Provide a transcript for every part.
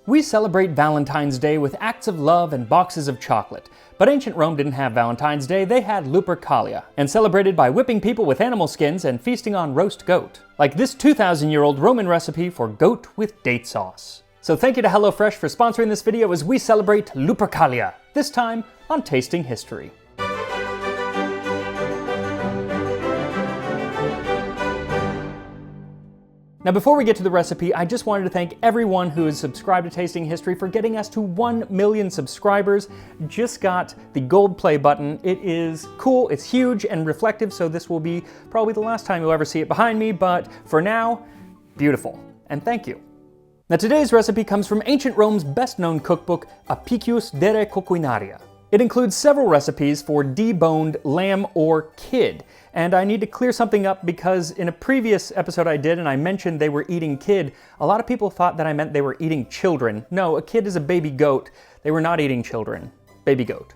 We celebrate Valentine's Day with acts of love and boxes of chocolate. But ancient Rome didn't have Valentine's Day, they had lupercalia, and celebrated by whipping people with animal skins and feasting on roast goat. Like this 2,000-year-old Roman recipe for goat with date sauce. So thank you to HelloFresh for sponsoring this video as we celebrate lupercalia, this time on Tasting History. Now before we get to the recipe, I just wanted to thank everyone who has subscribed to Tasting History for getting us to 1 million subscribers. Just got the gold play button. It is cool, it's huge and reflective, so this will be probably the last time you'll ever see it behind me, but for now, beautiful, and thank you. Now today's recipe comes from ancient Rome's best-known cookbook, Apicius de Coquinaria. It includes several recipes for deboned lamb or kid. And I need to clear something up because in a previous episode I did and I mentioned they were eating kid, a lot of people thought that I meant they were eating children. No, a kid is a baby goat. They were not eating children. Baby goat.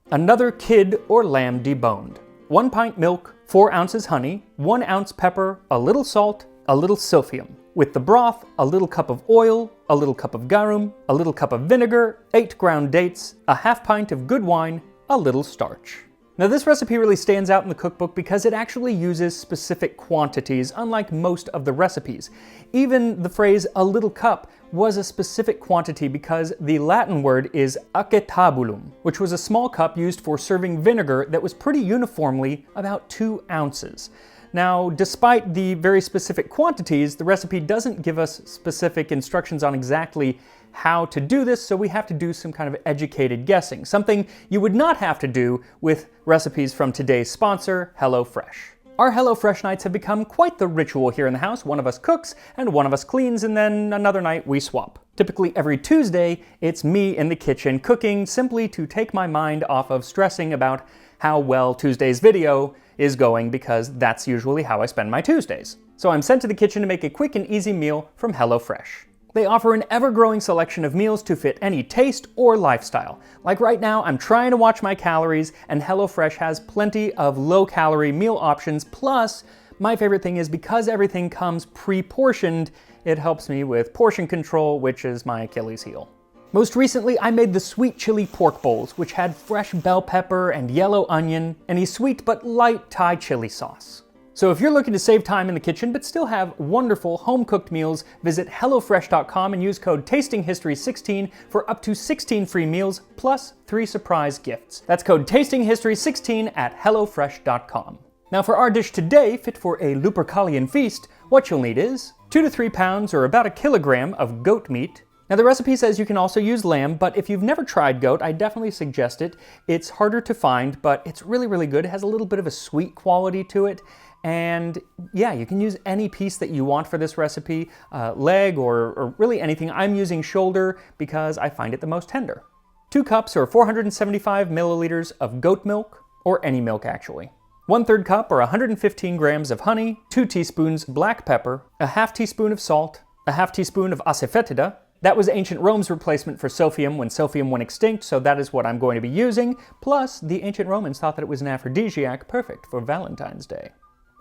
Another kid or lamb deboned. 1 pint milk, 4 ounces honey, 1 ounce pepper, a little salt, a little silphium. With the broth, a little cup of oil, a little cup of garum, a little cup of vinegar, 8 ground dates, a half pint of good wine, a little starch. Now this recipe really stands out in the cookbook because it actually uses specific quantities, unlike most of the recipes. Even the phrase a little cup was a specific quantity because the Latin word is acetabulum, which was a small cup used for serving vinegar that was pretty uniformly about 2 ounces. Now, despite the very specific quantities, the recipe doesn't give us specific instructions on exactly how to do this, so we have to do some kind of educated guessing, something you would not have to do with recipes from today's sponsor, HelloFresh. Our HelloFresh nights have become quite the ritual here in the house. One of us cooks and one of us cleans, and then another night we swap. Typically every Tuesday, it's me in the kitchen cooking simply to take my mind off of stressing about how well Tuesday's video is going, because that's usually how I spend my Tuesdays. So I'm sent to the kitchen to make a quick and easy meal from HelloFresh. They offer an ever-growing selection of meals to fit any taste or lifestyle. Like right now, I'm trying to watch my calories, and HelloFresh has plenty of low-calorie meal options. Plus, my favorite thing is because everything comes pre-portioned, it helps me with portion control, which is my Achilles heel. Most recently, I made the sweet chili pork bowls, which had fresh bell pepper and yellow onion, and a sweet but light Thai chili sauce. So if you're looking to save time in the kitchen but still have wonderful home-cooked meals, visit HelloFresh.com and use code TastingHistory16 for up to 16 free meals plus 3 surprise gifts. That's code TastingHistory16 at HelloFresh.com. Now for our dish today, fit for a lupercalian feast, what you'll need is 2 to 3 pounds or about 1 kilogram of goat meat. Now the recipe says you can also use lamb, but if you've never tried goat, I definitely suggest it. It's harder to find, but it's really, really good. It has a little bit of a sweet quality to it. And yeah, you can use any piece that you want for this recipe, leg or really anything. I'm using shoulder because I find it the most tender. 2 cups or 475 milliliters of goat milk, or any milk actually. 1/3 cup or 115 grams of honey, 2 teaspoons black pepper, a half teaspoon of salt, a half teaspoon of asafoetida. That was ancient Rome's replacement for silphium when silphium went extinct, so that is what I'm going to be using. Plus, the ancient Romans thought that it was an aphrodisiac, perfect for Valentine's Day.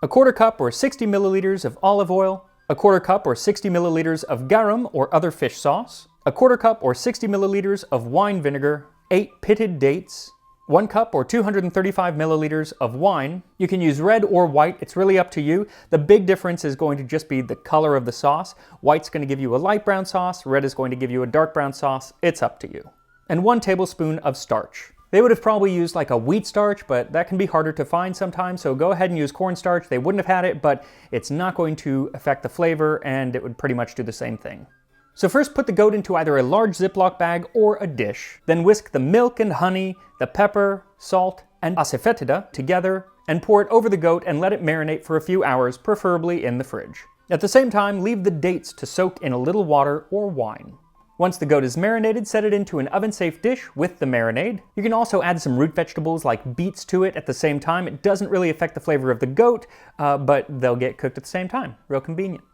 1/4 cup or 60 milliliters of olive oil, 1/4 cup or 60 milliliters of garum or other fish sauce, 1/4 cup or 60 milliliters of wine vinegar, 8 pitted dates, 1 cup or 235 milliliters of wine. You can use red or white, it's really up to you. The big difference is going to just be the color of the sauce. White's going to give you a light brown sauce, red is going to give you a dark brown sauce, it's up to you. And 1 tablespoon of starch. They would have probably used like a wheat starch, but that can be harder to find sometimes, so go ahead and use cornstarch. They wouldn't have had it, but it's not going to affect the flavor, and it would pretty much do the same thing. So first put the goat into either a large Ziploc bag or a dish. Then whisk the milk and honey, the pepper, salt, and asafoetida together, and pour it over the goat and let it marinate for a few hours, preferably in the fridge. At the same time, leave the dates to soak in a little water or wine. Once the goat is marinated, set it into an oven-safe dish with the marinade. You can also add some root vegetables like beets to it at the same time. It doesn't really affect the flavor of the goat, but they'll get cooked at the same time. Real convenient.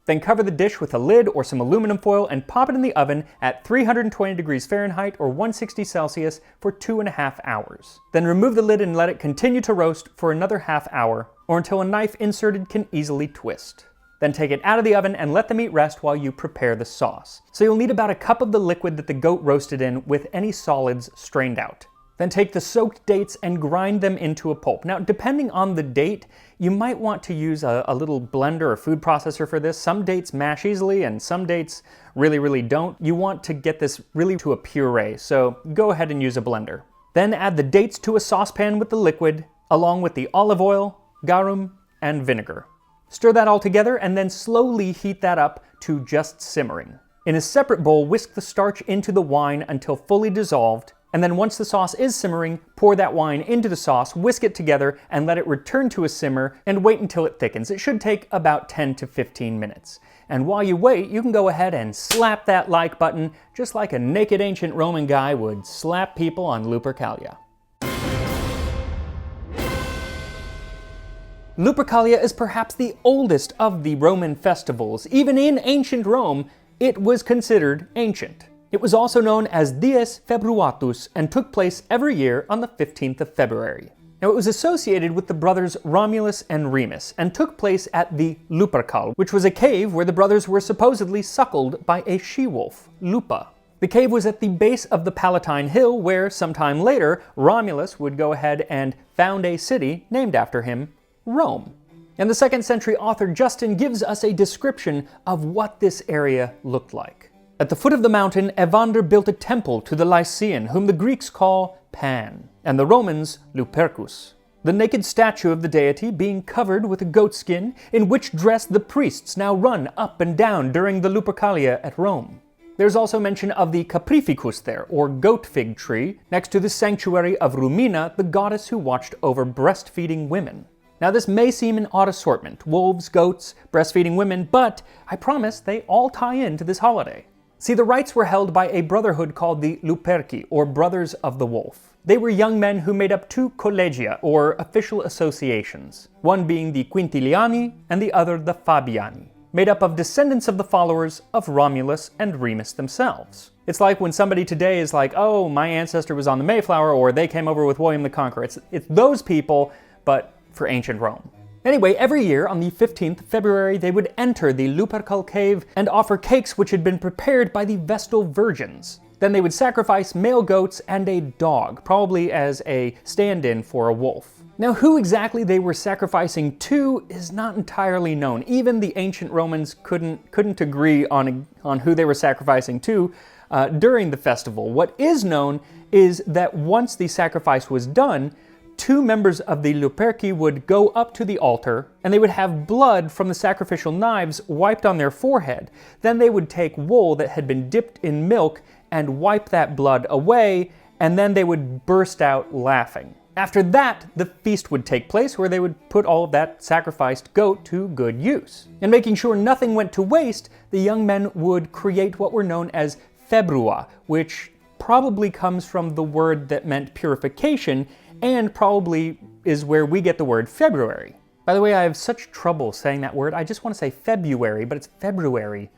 Then cover the dish with a lid or some aluminum foil and pop it in the oven at 320 degrees Fahrenheit or 160 Celsius for 2.5 hours. Then remove the lid and let it continue to roast for another half hour, or until a knife inserted can easily twist. Then take it out of the oven and let the meat rest while you prepare the sauce. So you'll need about a cup of the liquid that the goat roasted in with any solids strained out. Then take the soaked dates and grind them into a pulp. Now, depending on the date, you might want to use a little blender or food processor for this. Some dates mash easily and some dates really don't. You want to get this really to a puree, so go ahead and use a blender. Then add the dates to a saucepan with the liquid, along with the olive oil, garum, and vinegar. Stir that all together and then slowly heat that up to just simmering. In a separate bowl, whisk the starch into the wine until fully dissolved, and then once the sauce is simmering, pour that wine into the sauce, whisk it together, and let it return to a simmer, and wait until it thickens. It should take about 10 to 15 minutes. And while you wait, you can go ahead and slap that like button, just like a naked ancient Roman guy would slap people on Lupercalia. Lupercalia is perhaps the oldest of the Roman festivals. Even in ancient Rome, it was considered ancient. It was also known as Dies Februatus and took place every year on the 15th of February. Now, it was associated with the brothers Romulus and Remus and took place at the Lupercal, which was a cave where the brothers were supposedly suckled by a she-wolf, Lupa. The cave was at the base of the Palatine Hill where, sometime later, Romulus would go ahead and found a city named after him, Rome. And the 2nd century author Justin gives us a description of what this area looked like. At the foot of the mountain, Evander built a temple to the Lycian, whom the Greeks call Pan, and the Romans Lupercus. The naked statue of the deity being covered with a goat skin, in which dress the priests now run up and down during the Lupercalia at Rome. There's also mention of the Caprificus there, or goat fig tree, next to the sanctuary of Rumina, the goddess who watched over breastfeeding women. Now, this may seem an odd assortment, wolves, goats, breastfeeding women, but I promise they all tie into this holiday. See, the rites were held by a brotherhood called the Luperci, or Brothers of the Wolf. They were young men who made up 2 collegia, or official associations, one being the Quintiliani and the other the Fabiani, made up of descendants of the followers of Romulus and Remus themselves. It's like when somebody today is like, oh, my ancestor was on the Mayflower, or they came over with William the Conqueror. It's those people, but for ancient Rome. Anyway, every year on the 15th of February, they would enter the Lupercal cave and offer cakes which had been prepared by the Vestal virgins. Then they would sacrifice male goats and a dog, probably as a stand-in for a wolf. Now, who exactly they were sacrificing to is not entirely known. Even the ancient Romans couldn't agree on who they were sacrificing to during the festival. What is known is that once the sacrifice was done, 2 members of the Luperci would go up to the altar, and they would have blood from the sacrificial knives wiped on their forehead. Then they would take wool that had been dipped in milk and wipe that blood away, and then they would burst out laughing. After that, the feast would take place where they would put all of that sacrificed goat to good use. And making sure nothing went to waste, the young men would create what were known as Februar, which probably comes from the word that meant purification, and probably is where we get the word February. By the way, I have such trouble saying that word. I just want to say February, but it's February.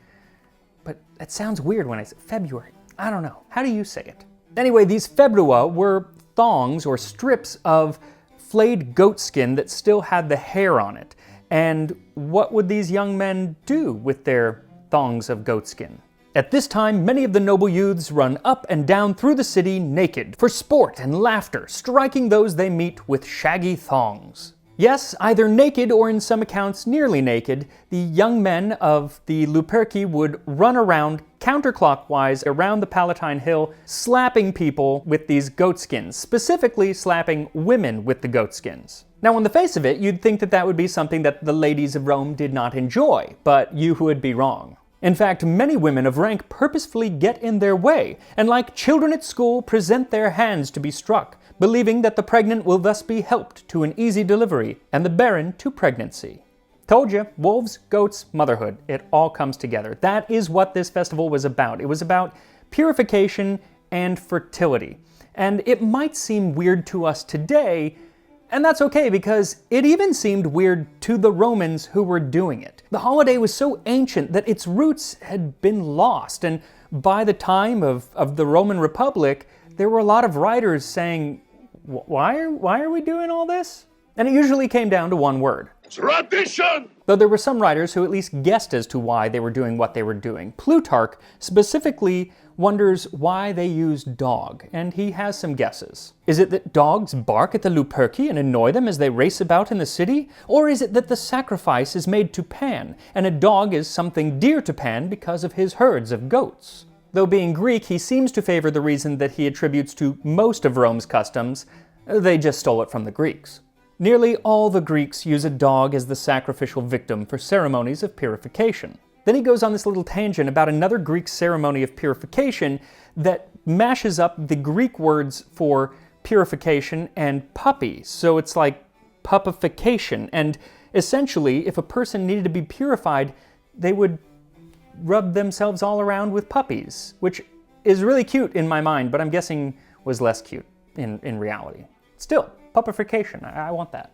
But it sounds weird when I say February. I don't know. How do you say it? Anyway, these Februa were thongs or strips of flayed goat skin that still had the hair on it. And what would these young men do with their thongs of goat skin? At this time, many of the noble youths run up and down through the city naked, for sport and laughter, striking those they meet with shaggy thongs. Yes, either naked or in some accounts nearly naked, the young men of the Luperci would run around counterclockwise around the Palatine Hill, slapping people with these goat skins, specifically slapping women with the goat skins. Now, on the face of it, you'd think that that would be something that the ladies of Rome did not enjoy, but you would be wrong. In fact, many women of rank purposefully get in their way, and like children at school, present their hands to be struck, believing that the pregnant will thus be helped to an easy delivery, and the barren to pregnancy. Told you, wolves, goats, motherhood, it all comes together. That is what this festival was about. It was about purification and fertility. And it might seem weird to us today, and that's okay, because it even seemed weird to the Romans who were doing it. The holiday was so ancient that its roots had been lost, and by the time of the Roman Republic, there were a lot of writers saying, why are we doing all this? And it usually came down to one word: Tradition! Though there were some writers who at least guessed as to why they were doing what they were doing. Plutarch specifically wonders why they used dog, and he has some guesses. Is it that dogs bark at the luperci and annoy them as they race about in the city? Or is it that the sacrifice is made to Pan, and a dog is something dear to Pan because of his herds of goats? Though being Greek, he seems to favor the reason that he attributes to most of Rome's customs. They just stole it from the Greeks. Nearly all the Greeks use a dog as the sacrificial victim for ceremonies of purification. Then he goes on this little tangent about another Greek ceremony of purification that mashes up the Greek words for purification and puppy. So it's like puppification. And essentially, if a person needed to be purified, they would rub themselves all around with puppies, which is really cute in my mind, but I'm guessing was less cute in reality. Still, puppification, I want that.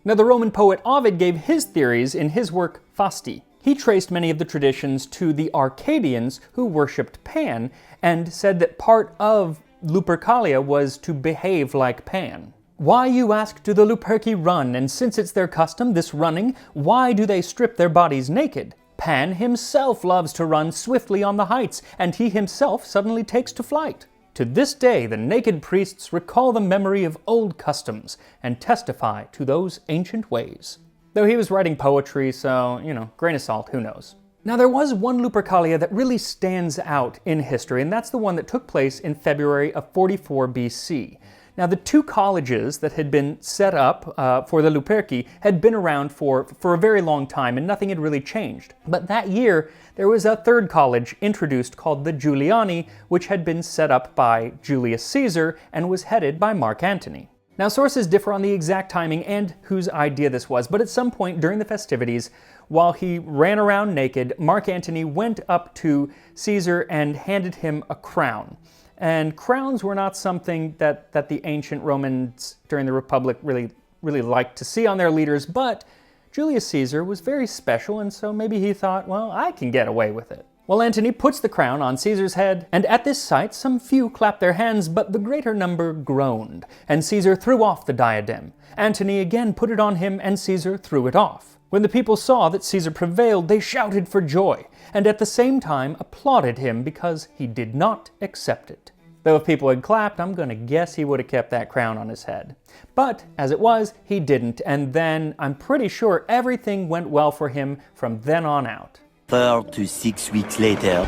Now, the Roman poet Ovid gave his theories in his work Fasti. He traced many of the traditions to the Arcadians who worshipped Pan and said that part of lupercalia was to behave like Pan. Why, you ask, do the luperci run? And since it's their custom, this running, why do they strip their bodies naked? Pan himself loves to run swiftly on the heights, and he himself suddenly takes to flight. To this day, the naked priests recall the memory of old customs and testify to those ancient ways. Though he was writing poetry, so, grain of salt, who knows. Now, there was one lupercalia that really stands out in history, and that's the one that took place in February of 44 BC. Now, the two colleges that had been set up for the luperci had been around for a very long time, and nothing had really changed. But that year, there was a third college introduced called the Juliani, which had been set up by Julius Caesar and was headed by Mark Antony. Now, sources differ on the exact timing and whose idea this was, but at some point during the festivities, while he ran around naked, Mark Antony went up to Caesar and handed him a crown. And crowns were not something that the ancient Romans during the Republic really liked to see on their leaders, but Julius Caesar was very special, and so maybe he thought, well, I can get away with it. Well, Antony puts the crown on Caesar's head, and at this sight some few clapped their hands, but the greater number groaned, and Caesar threw off the diadem. Antony again put it on him, and Caesar threw it off. When the people saw that Caesar prevailed, they shouted for joy, and at the same time applauded him because he did not accept it. Though if people had clapped, I'm gonna guess he would have kept that crown on his head. But, as it was, he didn't, and then I'm pretty sure everything went well for him from then on out. 4 to 6 weeks later.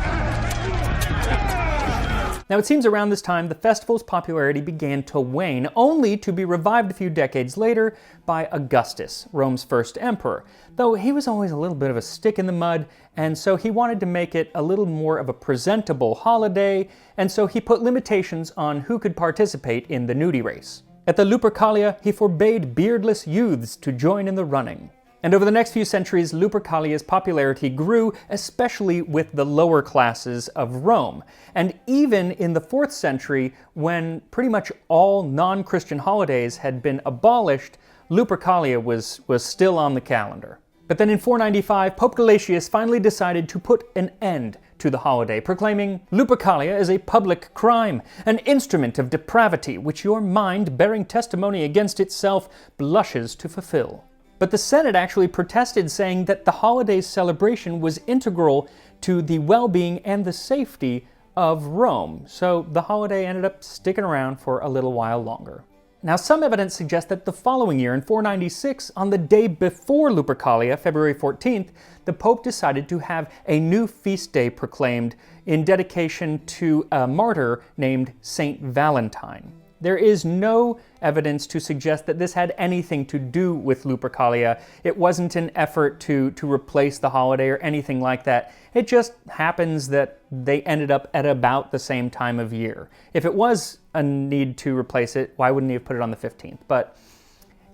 Now, it seems around this time the festival's popularity began to wane, only to be revived a few decades later by Augustus, Rome's first emperor, though he was always a little bit of a stick in the mud, and so he wanted to make it a little more of a presentable holiday, and so he put limitations on who could participate in the nudie race. At the Lupercalia, he forbade beardless youths to join in the running. And over the next few centuries, Lupercalia's popularity grew, especially with the lower classes of Rome. And even in the 4th century, when pretty much all non-Christian holidays had been abolished, Lupercalia was still on the calendar. But then in 495, Pope Gelasius finally decided to put an end to the holiday, proclaiming, "Lupercalia is a public crime, an instrument of depravity, which your mind, bearing testimony against itself, blushes to fulfill." But the Senate actually protested, saying that the holiday's celebration was integral to the well-being and the safety of Rome, so the holiday ended up sticking around for a little while longer. Now, some evidence suggests that the following year, in 496, on the day before Lupercalia, February 14th, the Pope decided to have a new feast day proclaimed in dedication to a martyr named Saint Valentine. There is no evidence to suggest that this had anything to do with Lupercalia. It wasn't an effort to replace the holiday or anything like that. It just happens that they ended up at about the same time of year. If it was a need to replace it, why wouldn't he have put it on the 15th? But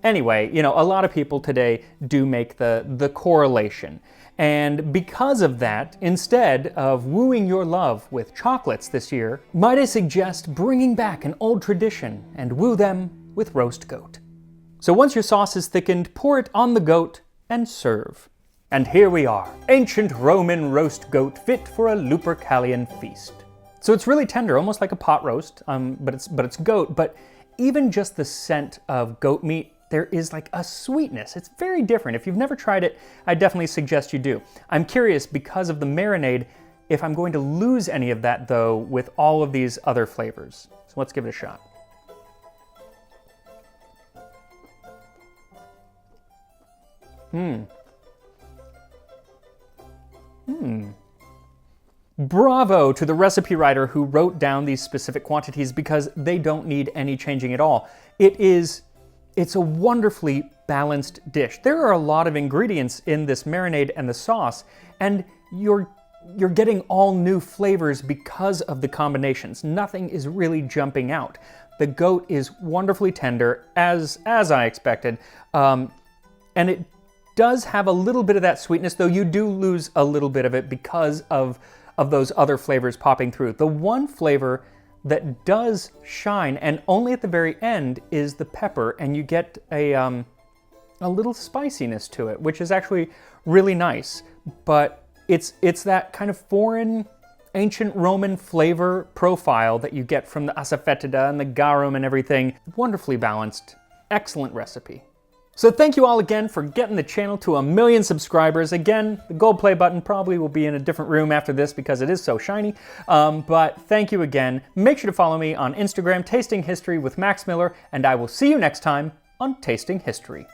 anyway, a lot of people today do make the correlation. And because of that, instead of wooing your love with chocolates this year, might I suggest bringing back an old tradition and woo them with roast goat. So once your sauce is thickened, pour it on the goat and serve. And here we are, ancient Roman roast goat fit for a Lupercalian feast. So it's really tender, almost like a pot roast, but it's goat. But even just the scent of goat meat there is like a sweetness. It's very different. If you've never tried it, I definitely suggest you do. I'm curious, because of the marinade, if I'm going to lose any of that though with all of these other flavors. So let's give it a shot. Bravo to the recipe writer who wrote down these specific quantities, because they don't need any changing at all. It's a wonderfully balanced dish. There are a lot of ingredients in this marinade and the sauce, and you're getting all new flavors because of the combinations. Nothing is really jumping out. The goat is wonderfully tender, as I expected, and it does have a little bit of that sweetness, though you do lose a little bit of it because of those other flavors popping through. The one flavor that does shine, and only at the very end, is the pepper, and you get a little spiciness to it, which is actually really nice. But it's that kind of foreign, ancient Roman flavor profile that you get from the asafoetida and the garum and everything. Wonderfully balanced, excellent recipe. So thank you all again for getting the channel to 1 million subscribers. Again, the gold play button probably will be in a different room after this because it is so shiny. But thank you again. Make sure to follow me on Instagram, Tasting History with Max Miller, and I will see you next time on Tasting History.